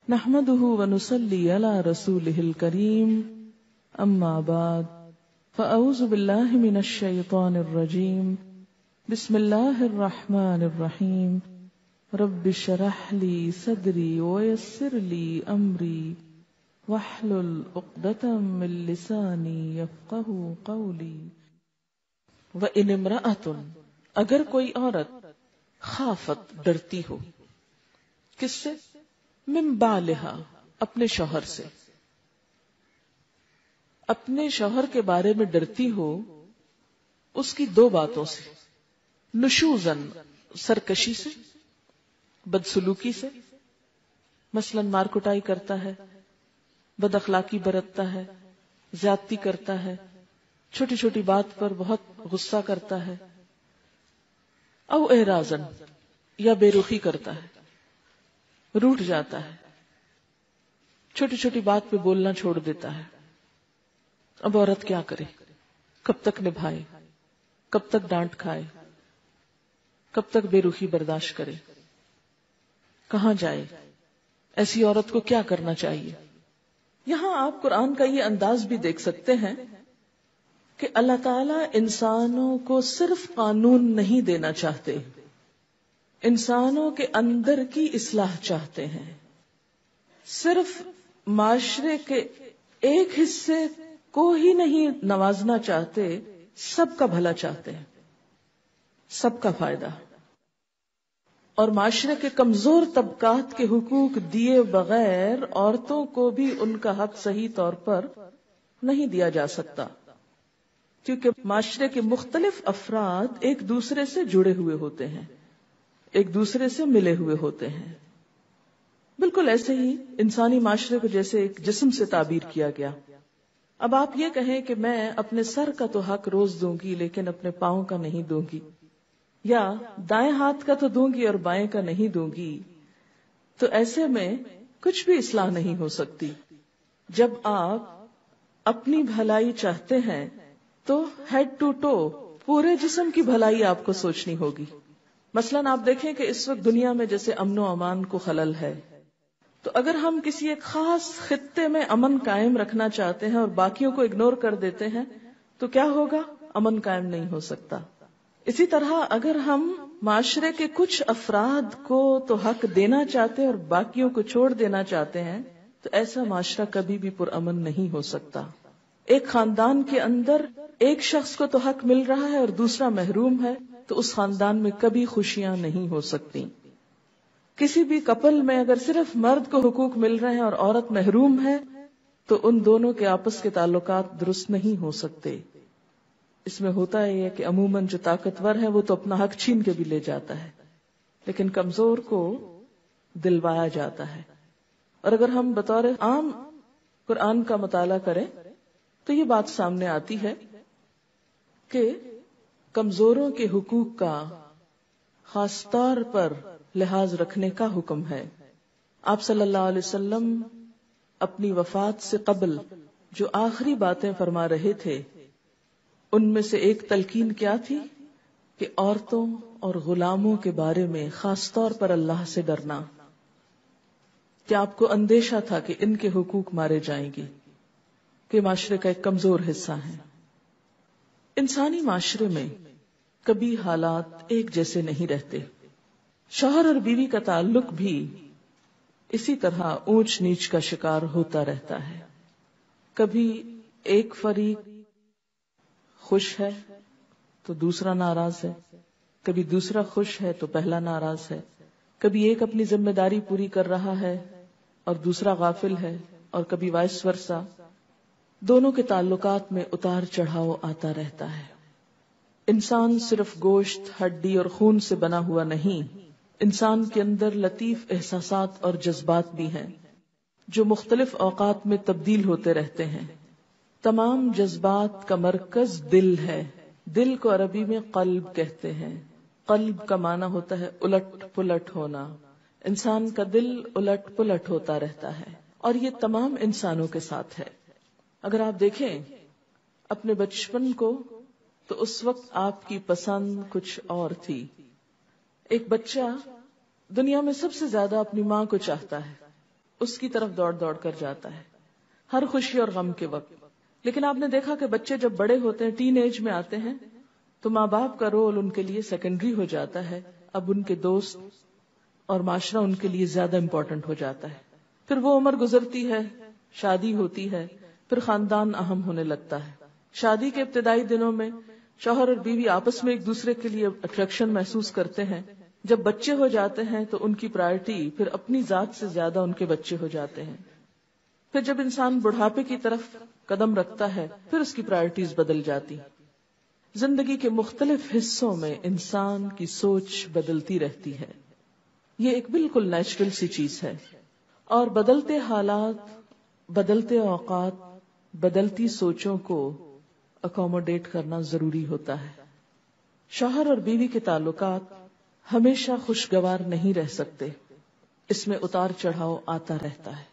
نحمده ونصلي على رسوله الكريم اما بعد فاعوذ بالله من الشيطان الرجيم بسم الله الرحمن الرحيم رب اشرح لي صدري ويسر لي امري واحلل عقدة من لساني يفقهوا قولي وان امرأة اگر کوئی عورت خافت ڈرتی ہو، کس سے؟ من بالہا اپنے شوہر سے، اپنے شوہر کے بارے میں ڈرتی ہو اس کی دو باتوں سے، نشوزن سرکشی سے، بدسلوکی سے، مثلا مار کٹائی کرتا ہے، بد اخلاقی برتتا ہے، زیادتی کرتا ہے، چھوٹی چھوٹی بات پر بہت غصہ کرتا ہے، او اعراضن یا بے رخی کرتا ہے، روٹھ جاتا ہے، چھوٹی چھوٹی بات پہ بولنا چھوڑ دیتا ہے۔ اب عورت کیا کرے؟ کب تک نبھائے؟ کب تک ڈانٹ کھائے؟ کب تک بے رخی برداشت کرے؟ کہاں جائے؟ ایسی عورت کو کیا کرنا چاہیے؟ یہاں آپ قرآن کا یہ انداز بھی دیکھ سکتے ہیں کہ اللہ تعالیٰ انسانوں کو صرف قانون نہیں دینا چاہتے، انسانوں کے اندر کی اصلاح چاہتے ہیں۔ صرف معاشرے کے ایک حصے کو ہی نہیں نوازنا چاہتے، سب کا بھلا چاہتے ہیں، سب کا فائدہ۔ اور معاشرے کے کمزور طبقات کے حقوق دیے بغیر عورتوں کو بھی ان کا حق صحیح طور پر نہیں دیا جا سکتا، کیونکہ معاشرے کے مختلف افراد ایک دوسرے سے جڑے ہوئے ہوتے ہیں، ایک دوسرے سے ملے ہوئے ہوتے ہیں۔ بالکل ایسے ہی انسانی معاشرے کو جیسے ایک جسم سے تعبیر کیا گیا۔ اب آپ یہ کہیں کہ میں اپنے سر کا تو حق روز دوں گی لیکن اپنے پاؤں کا نہیں دوں گی، یا دائیں ہاتھ کا تو دوں گی اور بائیں کا نہیں دوں گی، تو ایسے میں کچھ بھی اصلاح نہیں ہو سکتی۔ جب آپ اپنی بھلائی چاہتے ہیں تو ہیڈ ٹو ٹو پورے جسم کی بھلائی آپ کو سوچنی ہوگی۔ مثلاً آپ دیکھیں کہ اس وقت دنیا میں جیسے امن و امان کو خلل ہے، تو اگر ہم کسی ایک خاص خطے میں امن قائم رکھنا چاہتے ہیں اور باقیوں کو اگنور کر دیتے ہیں تو کیا ہوگا؟ امن قائم نہیں ہو سکتا۔ اسی طرح اگر ہم معاشرے کے کچھ افراد کو تو حق دینا چاہتے ہیں اور باقیوں کو چھوڑ دینا چاہتے ہیں تو ایسا معاشرہ کبھی بھی پرامن نہیں ہو سکتا۔ ایک خاندان کے اندر ایک شخص کو تو حق مل رہا ہے اور دوسرا محروم ہے تو اس خاندان میں کبھی خوشیاں نہیں ہو سکتی۔ کسی بھی کپل میں اگر صرف مرد کو حقوق مل رہے ہیں اور عورت محروم ہے تو ان دونوں کے آپس کے تعلقات درست نہیں ہو سکتے۔ اس میں ہوتا ہے کہ عموماً جو طاقتور ہے وہ تو اپنا حق چھین کے بھی لے جاتا ہے، لیکن کمزور کو دلوایا جاتا ہے۔ اور اگر ہم بطور عام قرآن کا مطالعہ کریں تو یہ بات سامنے آتی ہے کہ کمزوروں کے حقوق کا خاص طور پر لحاظ رکھنے کا حکم ہے۔ آپ صلی اللہ علیہ وسلم اپنی وفات سے قبل جو آخری باتیں فرما رہے تھے ان میں سے ایک تلقین کیا تھی کہ عورتوں اور غلاموں کے بارے میں خاص طور پر اللہ سے ڈرنا، کہ آپ کو اندیشہ تھا کہ ان کے حقوق مارے جائیں گے، کہ معاشرے کا ایک کمزور حصہ ہے۔ انسانی معاشرے میں کبھی حالات ایک جیسے نہیں رہتے، شوہر اور بیوی کا تعلق بھی اسی طرح اونچ نیچ کا شکار ہوتا رہتا ہے۔ کبھی ایک فریق خوش ہے تو دوسرا ناراض ہے، کبھی دوسرا خوش ہے تو پہلا ناراض ہے، کبھی ایک اپنی ذمہ داری پوری کر رہا ہے اور دوسرا غافل ہے، اور کبھی وائس ورثہ۔ دونوں کے تعلقات میں اتار چڑھاؤ آتا رہتا ہے۔ انسان صرف گوشت، ہڈی اور خون سے بنا ہوا نہیں، انسان کے اندر لطیف احساسات اور جذبات بھی ہیں جو مختلف اوقات میں تبدیل ہوتے رہتے ہیں۔ تمام جذبات کا مرکز دل ہے۔ دل کو عربی میں قلب کہتے ہیں۔ قلب کا معنی ہوتا ہے الٹ پلٹ ہونا۔ انسان کا دل الٹ پلٹ ہوتا رہتا ہے اور یہ تمام انسانوں کے ساتھ ہے۔ اگر آپ دیکھیں اپنے بچپن کو تو اس وقت آپ کی پسند کچھ اور تھی۔ ایک بچہ دنیا میں سب سے زیادہ اپنی ماں کو چاہتا ہے، اس کی طرف دوڑ دوڑ کر جاتا ہے ہر خوشی اور غم کے وقت. لیکن آپ نے دیکھا کہ بچے جب بڑے ہوتے ہیں، ٹین ایج میں آتے ہیں، تو ماں باپ کا رول ان کے لیے سیکنڈری ہو جاتا ہے. اب ان کے دوست اور معاشرہ ان کے لیے زیادہ امپورٹنٹ ہو جاتا ہے. پھر وہ عمر گزرتی ہے، شادی ہوتی ہے، پھر خاندان اہم ہونے لگتا ہے. شادی کے ابتدائی دنوں میں شوہر اور بیوی آپس میں ایک دوسرے کے لیے اٹریکشن محسوس کرتے ہیں. جب بچے ہو جاتے ہیں تو ان کی پرائرٹی پھر اپنی ذات سے زیادہ ان کے بچے ہو جاتے ہیں. پھر جب انسان بڑھاپے کی طرف قدم رکھتا ہے پھر اس کی پرائرٹیز بدل جاتی. زندگی کے مختلف حصوں میں انسان کی سوچ بدلتی رہتی ہے. یہ ایک بالکل نیچرل سی چیز ہے، اور بدلتے حالات، بدلتے اوقات، بدلتی سوچوں کو اکوموڈیٹ کرنا ضروری ہوتا ہے. شوہر اور بیوی کے تعلقات ہمیشہ خوشگوار نہیں رہ سکتے، اس میں اتار چڑھاؤ آتا رہتا ہے.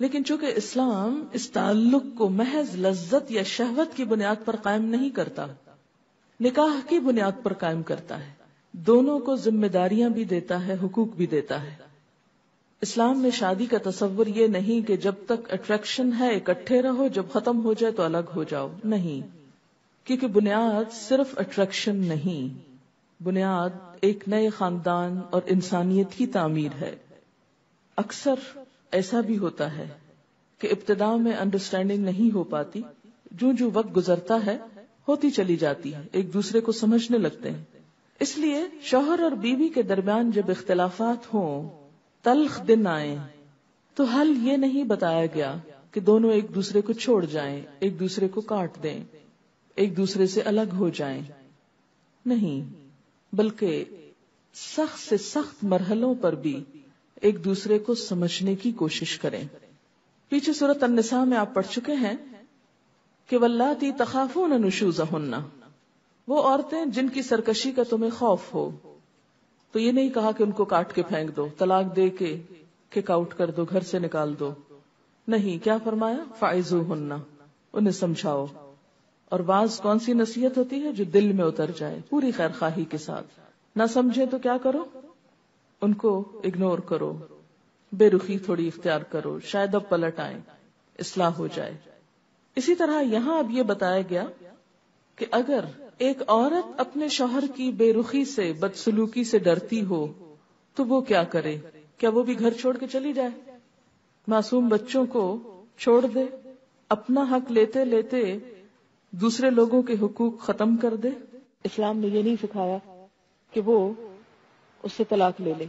لیکن چونکہ اسلام اس تعلق کو محض لذت یا شہوت کی بنیاد پر قائم نہیں کرتا، نکاح کی بنیاد پر قائم کرتا ہے. دونوں کو ذمہ داریاں بھی دیتا ہے، حقوق بھی دیتا ہے. اسلام میں شادی کا تصور یہ نہیں کہ جب تک اٹریکشن ہے اکٹھے رہو، جب ختم ہو جائے تو الگ ہو جاؤ. نہیں، کیونکہ بنیاد صرف اٹریکشن نہیں، بنیاد ایک نئے خاندان اور انسانیت کی تعمیر ہے. اکثر ایسا بھی ہوتا ہے کہ ابتدا میں انڈرسٹینڈنگ نہیں ہو پاتی، جو وقت گزرتا ہے ہوتی چلی جاتی ہے، ایک دوسرے کو سمجھنے لگتے ہیں. اس لیے شوہر اور بیوی کے درمیان جب اختلافات ہوں، تلخ دن آئیں، تو حل یہ نہیں بتایا گیا کہ دونوں ایک دوسرے کو چھوڑ جائیں، ایک دوسرے کو کاٹ دیں، ایک دوسرے سے الگ ہو جائیں. نہیں، بلکہ سخت سے سخت مرحلوں پر بھی ایک دوسرے کو سمجھنے کی کوشش کریں. پیچھے سورۃ النساء میں آپ پڑھ چکے ہیں کہ واللاتی تخافون نشوزہن، وہ عورتیں جن کی سرکشی کا تمہیں خوف ہو. تو یہ نہیں کہا کہ ان کو کاٹ کے پھینک دو، طلاق دے کے کک آؤٹ کر دو، گھر سے نکال دو. نہیں، کیا فرمایا؟ فعظوہن، انہیں سمجھاؤ. اور بعض کون سی نصیحت ہوتی ہے؟ جو دل میں اتر جائے پوری خیر خواہی کے ساتھ. نہ سمجھے تو کیا کرو؟ ان کو اگنور کرو، بے رخی تھوڑی اختیار کرو، شاید اب پلٹ آئیں، اصلاح ہو جائے. اسی طرح یہاں اب یہ بتایا گیا کہ اگر ایک عورت اپنے شوہر کی بے رخی سے، بدسلوکی سے ڈرتی ہو تو وہ کیا کرے؟ کیا وہ بھی گھر چھوڑ کے چلی جائے، معصوم بچوں کو چھوڑ دے، اپنا حق لیتے لیتے دوسرے لوگوں کے حقوق ختم کر دے؟ اسلام نے یہ نہیں سکھایا کہ وہ اس سے طلاق لے لے.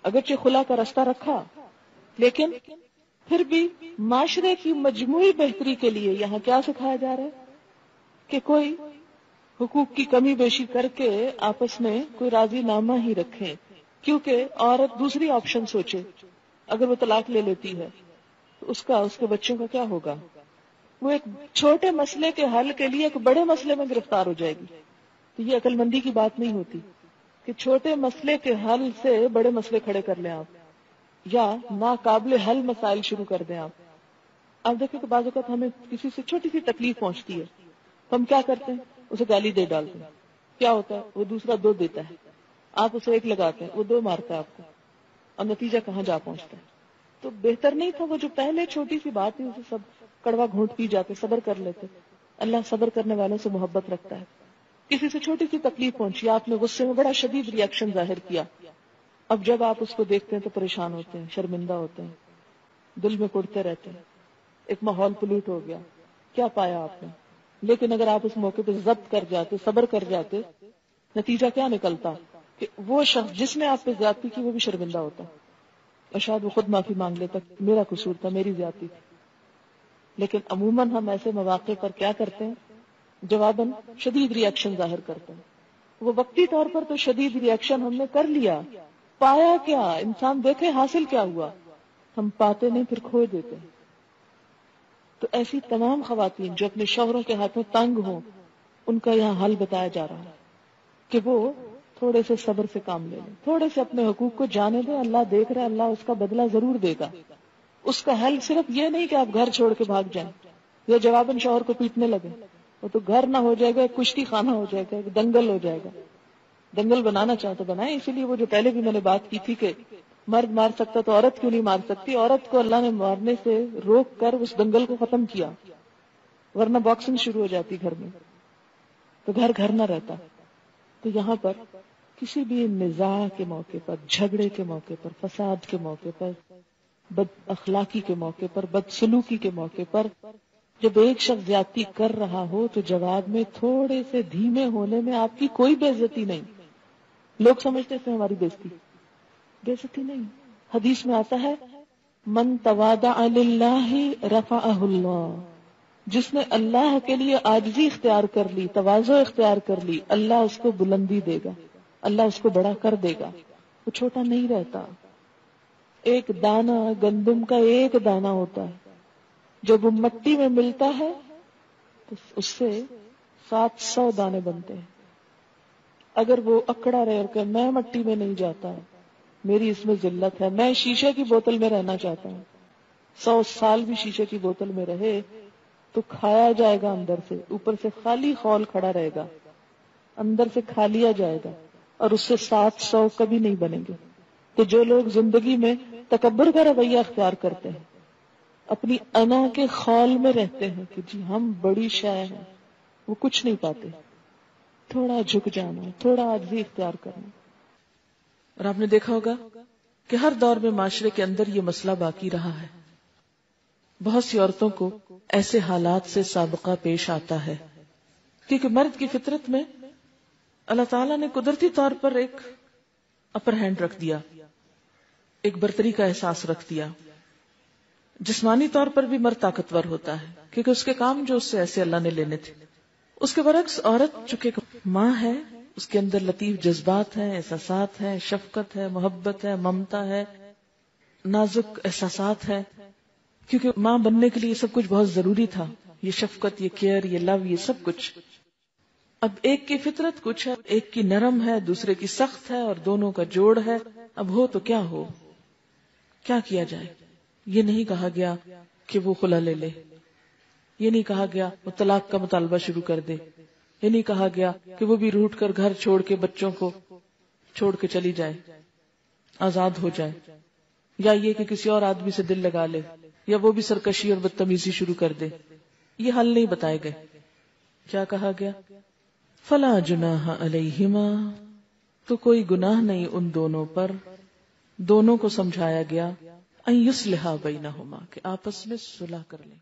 اگرچہ خلا کا راستہ رکھا، لیکن پھر بھی معاشرے کی مجموعی بہتری کے لیے یہاں کیا سکھایا جا رہا ہے کہ کوئی حقوق کی کمی بیشی کر کے آپس میں کوئی راضی نامہ ہی رکھیں. کیونکہ عورت دوسری آپشن سوچے، اگر وہ طلاق لے لیتی ہے تو اس کے بچوں کا کیا ہوگا؟ وہ ایک چھوٹے مسئلے کے حل کے لیے ایک بڑے مسئلے میں گرفتار ہو جائے گی. تو یہ عقل مندی کی بات نہیں ہوتی کہ چھوٹے مسئلے کے حل سے بڑے مسئلے کھڑے کر لیں آپ، یا ناقابل حل مسائل شروع کر دیں آپ. آپ دیکھیں کہ بعض اوقات ہمیں کسی سے چھوٹی سی تکلیف پہنچتی ہے، ہم کیا کرتے ہیں؟ اسے گالی دے ڈالتے ہیں. کیا ہوتا ہے؟ وہ دوسرا 2 دیتا ہے، آپ اسے 1 لگاتے ہیں، وہ 2 مارتا ہے آپ کو، اور نتیجہ کہاں جا پہنچتا ہے. تو بہتر نہیں تھا وہ جو پہلے چھوٹی سی بات تھی اسے سب کڑوا گھونٹ پی جاتے، صبر کر لیتے. اللہ صبر کرنے والوں سے محبت رکھتا ہے. کسی سے چھوٹی سی تکلیف پہنچی، آپ نے غصے میں بڑا شدید ری ایکشن ظاہر کیا، اب جب آپ اس کو دیکھتے ہیں تو پریشان ہوتے ہیں، شرمندہ ہوتے ہیں، دل میں کڑتے رہتے ہیں، ایک ماحول پلوٹ ہو گیا. کیا پایا آپ نے؟ لیکن اگر آپ اس موقع پہ ضبط کر جاتے، صبر کر جاتے، نتیجہ کیا نکلتا کہ وہ شخص جس نے آپ پہ زیادتی کی وہ بھی شرمندہ ہوتا، اور شاید وہ خود معافی مانگ لیتا، میرا قصور تھا، میری زیادتی تھی. لیکن عموماً ہم ایسے مواقع پر کیا کرتے ہیں؟ جواباً شدید ری ایکشن ظاہر کرتے ہیں. وہ وقتی طور پر تو شدید ری ایکشن ہم نے کر لیا، پایا کیا؟ انسان دیکھے حاصل کیا ہوا، ہم پاتے نہیں پھر کھو دیتے ہیں. تو ایسی تمام خواتین جو اپنے شوہروں کے ہاتھوں تنگ ہوں، ان کا یہاں حل بتایا جا رہا ہے کہ وہ تھوڑے سے صبر سے کام لے لیں، تھوڑے سے اپنے حقوق کو جانے دیں. اللہ دیکھ رہا ہے، اللہ اس کا بدلہ ضرور دے گا. اس کا حل صرف یہ نہیں کہ آپ گھر چھوڑ کے بھاگ جائیں یا جواباً شوہر کو پیٹنے لگے. وہ تو گھر نہ ہو جائے گا، ایک کشتی خانہ ہو جائے گا، ایک دنگل ہو جائے گا. دنگل بنانا چاہے تو بنائیں. اسی لیے وہ جو پہلے بھی میں نے بات کی تھی کہ مرد مار سکتا تو عورت کیوں نہیں مار سکتی؟ عورت کو اللہ نے مارنے سے روک کر اس دنگل کو ختم کیا، ورنہ باکسنگ شروع ہو جاتی گھر میں تو گھر گھر نہ رہتا۔ تو یہاں پر کسی بھی نزاع کے موقع پر، جھگڑے کے موقع پر، فساد کے موقع پر، بد اخلاقی کے موقع پر، بد سلوکی کے موقع پر جب ایک شخص زیادتی کر رہا ہو تو جواب میں تھوڑے سے دھیمے ہونے میں آپ کی کوئی بے عزتی نہیں۔ لوگ سمجھتے تھے ہماری بے عزتی نہیں۔ حدیث میں آتا ہے من تواضع للہ رفعہ اللہ، جس نے اللہ کے لیے عاجزی اختیار کر لی، تواضع اختیار کر لی، اللہ اس کو بلندی دے گا، اللہ اس کو بڑا کر دے گا، وہ چھوٹا نہیں رہتا۔ ایک دانہ گندم کا ایک دانہ ہوتا ہے، جب وہ مٹی میں ملتا ہے تو اس سے 700 دانے بنتے ہیں۔ اگر وہ اکڑا رہ کر میں مٹی میں نہیں جاتا، میری اس میں ذلت ہے، میں شیشے کی بوتل میں رہنا چاہتا ہوں، 100 سال بھی شیشے کی بوتل میں رہے تو کھایا جائے گا اندر سے، اوپر سے خالی خول کھڑا رہے گا، اندر سے کھا لیا جائے گا اور اس سے 700 کبھی نہیں بنیں گے۔ تو جو لوگ زندگی میں تکبر کا رویہ اختیار کرتے ہیں، اپنی انا کے خول میں رہتے ہیں کہ جی ہم بڑی شے ہیں، وہ کچھ نہیں پاتے۔ تھوڑا جھک جانا، تھوڑا عاجزی اختیار کرنا۔ اور آپ نے دیکھا ہوگا کہ ہر دور میں معاشرے کے اندر یہ مسئلہ باقی رہا ہے، بہت سی عورتوں کو ایسے حالات سے سابقہ پیش آتا ہے کیونکہ مرد کی فطرت میں اللہ تعالیٰ نے قدرتی طور پر ایک اپر ہینڈ رکھ دیا، ایک برتری کا احساس رکھ دیا۔ جسمانی طور پر بھی مرد طاقتور ہوتا ہے کیونکہ اس کے کام جو اس سے ایسے اللہ نے لینے تھے۔ اس کے برعکس عورت چونکہ ماں ہے، اس کے اندر لطیف جذبات ہیں، احساسات ہیں، شفقت ہے، محبت ہے، ممتا ہے، نازک احساسات ہے، کیونکہ ماں بننے کے لیے یہ سب کچھ بہت ضروری تھا، یہ شفقت، یہ کیئر، یہ لو، یہ سب کچھ۔ اب ایک کی فطرت کچھ ہے، ایک کی نرم ہے، دوسرے کی سخت ہے، اور دونوں کا جوڑ ہے۔ اب ہو تو کیا ہو، کیا کیا جائے؟ یہ نہیں کہا گیا کہ وہ خلا لے لے، یہ نہیں کہا گیا وہ طلاق کا مطالبہ شروع کر دے، یہ نہیں کہا گیا کہ وہ بھی روٹ کر گھر چھوڑ کے بچوں کو چھوڑ کے چلی جائے، آزاد ہو جائے، یا یہ کہ کسی اور آدمی سے دل لگا لے، یا وہ بھی سرکشی اور بدتمیزی شروع کر دے۔ یہ حل نہیں بتائے گئے۔ کیا کہا گیا؟ فلا جناح علیہما، تو کوئی گناہ نہیں ان دونوں پر، دونوں کو سمجھایا گیا ان یصلحا بینہما، کہ آپس میں صلح کر لیں۔